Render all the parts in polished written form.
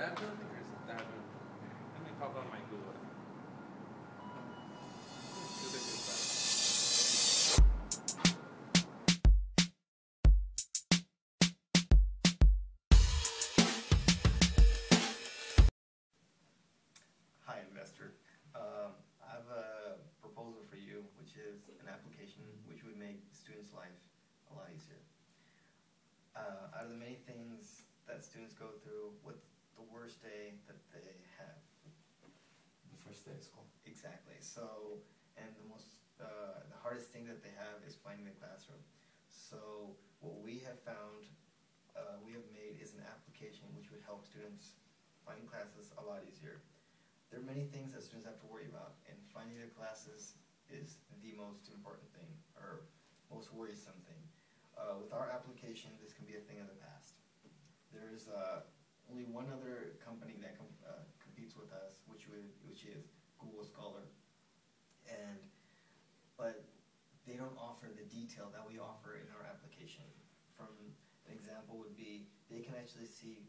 that room or is it that room? Let me pop on my Google. To the good side. Hi, investor. I have a proposal for you, which is an application which would make students' life a lot easier. Out of the many things that students go through, what's the worst day that they have? The first day of school. Exactly. So, and the hardest thing that they have is finding the classroom. So, what we have found, we have made is an application which would help students find classes a lot easier. There are many things that students have to worry about, and finding their classes is the most important thing, or most worrisome thing. With our application, this can be a thing of the past. There is only one other company that competes with us, which is Google Scholar, but they don't offer the detail that we offer in our application. From an example would be, they can actually see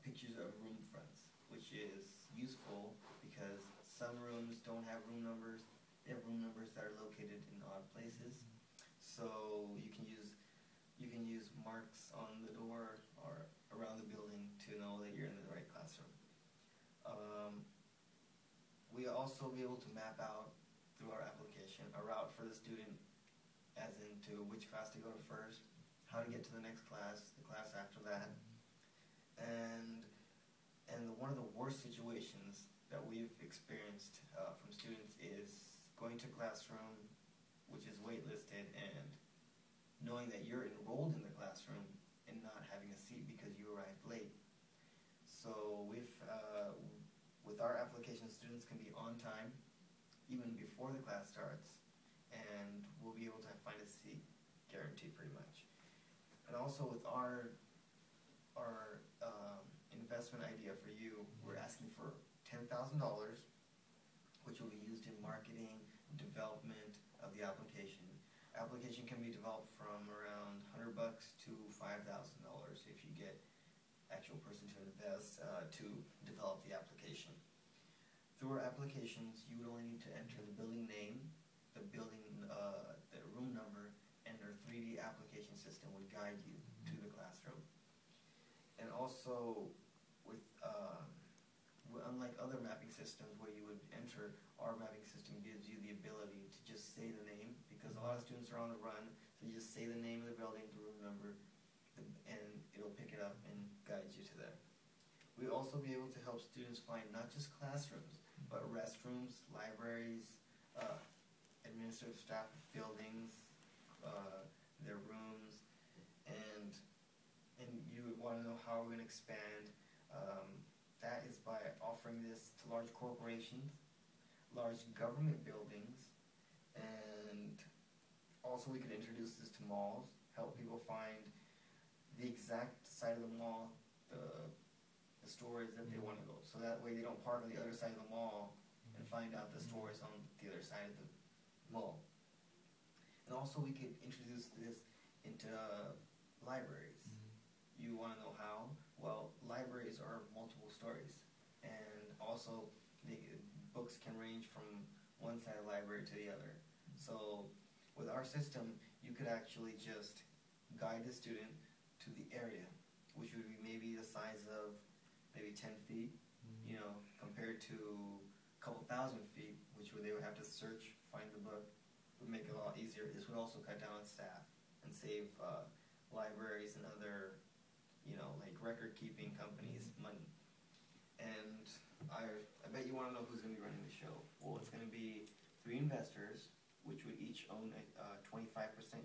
pictures of room fronts, which is useful because some rooms don't have room numbers. They have room numbers that are located in odd places. So you can use marks on the door or around the building to know that you're in the right classroom. We also be able to map out through our application a route for the student, as into which class to go to first, how to get to the next class, the class after that, and one of the worst situations that we've experienced from students is going to a classroom which is waitlisted and knowing that you're enrolled in the classroom and not having a seat because you arrived late. So with our application, students can be on time even before the class starts, and we'll be able to find a seat, guaranteed pretty much. And also with our investment idea for you, we're asking for $10,000, which will be used in marketing, development of the application. Application can be developed from around $100 to $5,000 if you get actual person to invest to develop the application. Through our applications, you would only need to enter the building name, the room number, and our 3D application system would guide you to the classroom. And also, unlike other mapping systems where you would enter, our mapping system gives you the ability to just say the name, because a lot of students are on the run, so you just say the name of the building, the room number, and it'll pick it up and guide you to there. We'll also be able to help students find not just classrooms, but restrooms, libraries, administrative staff buildings, their rooms, and you would want to know how we're going to expand. That is by offering this to large corporations, large government buildings, and also we could introduce this to malls, help people find the exact side of the mall, the stores that they want to go. So that way they don't park on the other side of the mall and find out the stores on the other side of the mall. And also we could introduce this into libraries. You want to know how? Well, libraries are multiple stories, and also books can range from one side of the library to the other. So with our system, you could actually just guide the student to the area, which would be maybe the size of maybe 10 feet, compared to a couple thousand feet, which they would have to search, find the book. It would make it a lot easier. This would also cut down on staff and save libraries and other like record-keeping companies money. And I bet you want to know who's going to be running the show. Well, it's going to be 3 investors, which would each own a 25%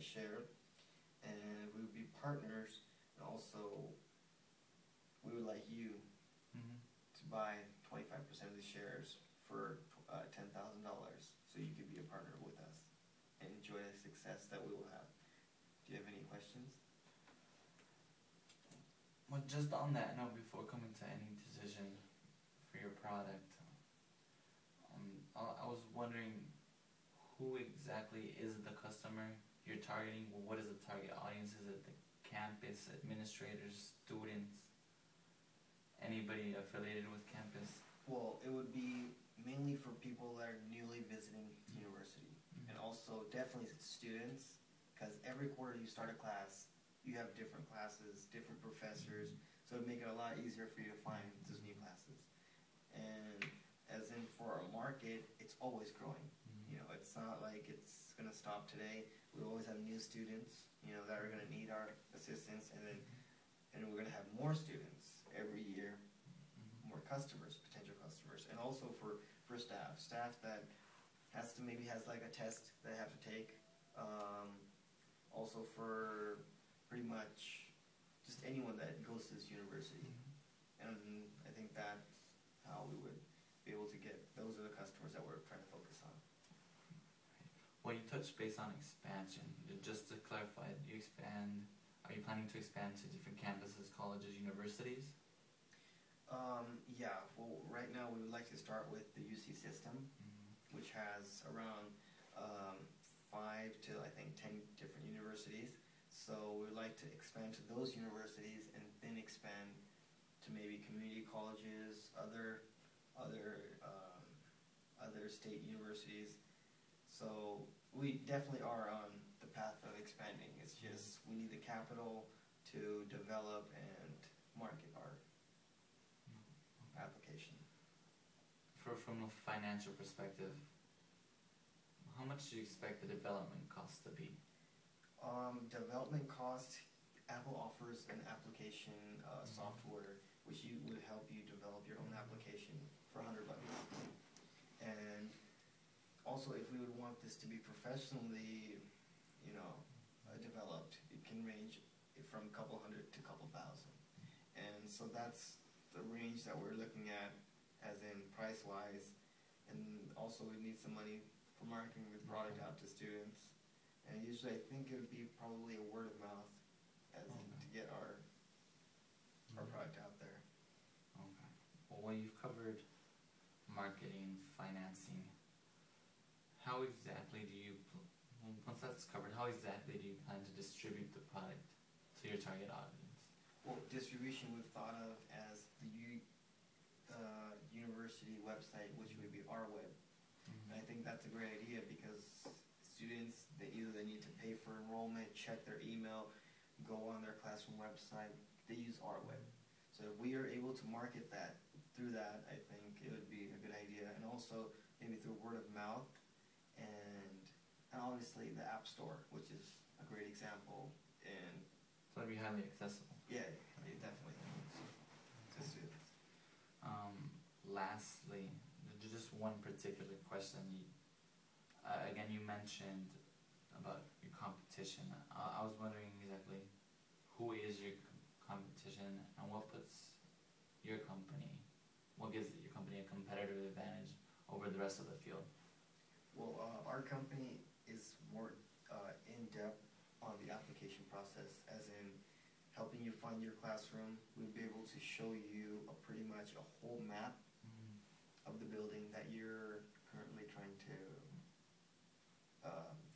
share, and we would be partners, and also we would like you to buy 25% of the shares for $10,000, so you could be a partner with us and enjoy the success that we will have. Do you have any questions? Well, just on that note, before coming to any decision for your product, I was wondering, who exactly is the customer you're targeting? Well, what is the target audience? Is it the campus, administrators, students? anybody affiliated with campus? Well, it would be mainly for people that are newly visiting the university, and also definitely students, because every quarter you start a class, you have different classes, different professors, so it'd make it a lot easier for you to find those new classes. And as in for our market, it's always growing. You know, it's not like it's gonna stop today. We always have new students, you know, that are gonna need our assistance, and we're gonna have more students every year, more customers, potential customers, and also for staff that has like a test they have to take. Also for pretty much just anyone that goes to this university, and I think that's how we would be able to get. Those are the customers that we're trying to focus on. Well, you touched base on expansion. Just to clarify, are you planning to expand to different campuses, colleges, universities? Yeah, well, right now we would like to start with the UC system, which has around 5 to I think 10 different universities. So we would like to expand to those universities and then expand to maybe community colleges, other state universities. So we definitely are on the path of expanding. It's just we need the capital to develop and market our application. From a financial perspective, how much do you expect the development cost to be? Development cost, Apple offers an application software which would help you develop your own application for $100. And also, if we would want this to be professionally, developed, it can range from a couple hundred to a couple thousand. And so that's the range that we're looking at, as in price-wise. And also, we need some money for marketing the product out to students. And usually, I think it would be probably a word of mouth, to get our product out there. Okay. Well, you've covered marketing, financing. How exactly do you, once that's covered, how exactly do you plan to distribute the product to your target audience? Well, distribution we've thought of as the university website, which would be our web. And I think that's a great idea because students, they need to pay for enrollment, check their email, go on their classroom website. They use our web. So if we are able to market that through that, I think it would be a good idea. And also maybe through word of mouth, and obviously the App Store, which is a great example. And so it'd be highly accessible. Yeah, definitely. To students. Lastly, just one particular question. Again, you mentioned about your competition. I was wondering exactly who is your competition and what gives your company a competitive advantage over the rest of the field? Well, our company is more in-depth on the application process, as in helping you find your classroom. We'll be able to show you pretty much a whole map of the building that you're currently trying to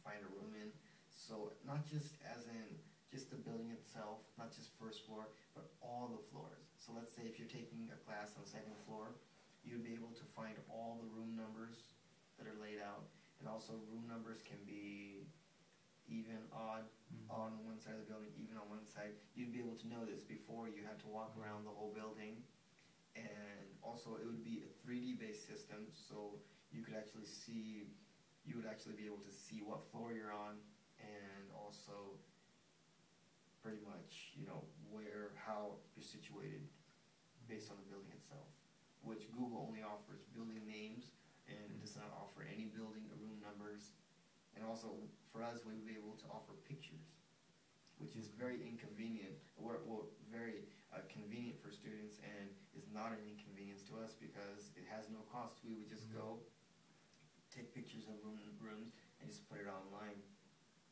find a room in. So not just as in just the building itself, not just first floor, but all the floors. So let's say if you're taking a class on the second floor, you'd be able to find all the room numbers that are laid out. And also room numbers can be even, odd, on one side of the building, even on one side. You'd be able to know this before you had to walk around the whole building. And also it would be a 3D based system, so you would actually be able to see what floor you're on, and also pretty much, how you're situated based on the building itself, which Google only offers building names and does not offer any building or room numbers. And also for us, we would be able to offer pictures, which is very inconvenient, very convenient for students, and is not an inconvenience to us because it has no cost. We would just go take pictures of rooms and just put it online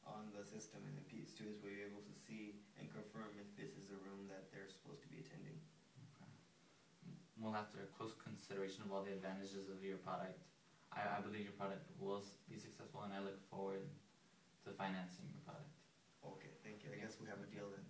on the system, and then students will be able to see and confirm if this is a room that they're supposed to be attending. Okay. Well, after close consideration of all the advantages of your product, I believe your product will be successful, and I look forward to financing your product. Okay, thank you. I guess we have a deal then.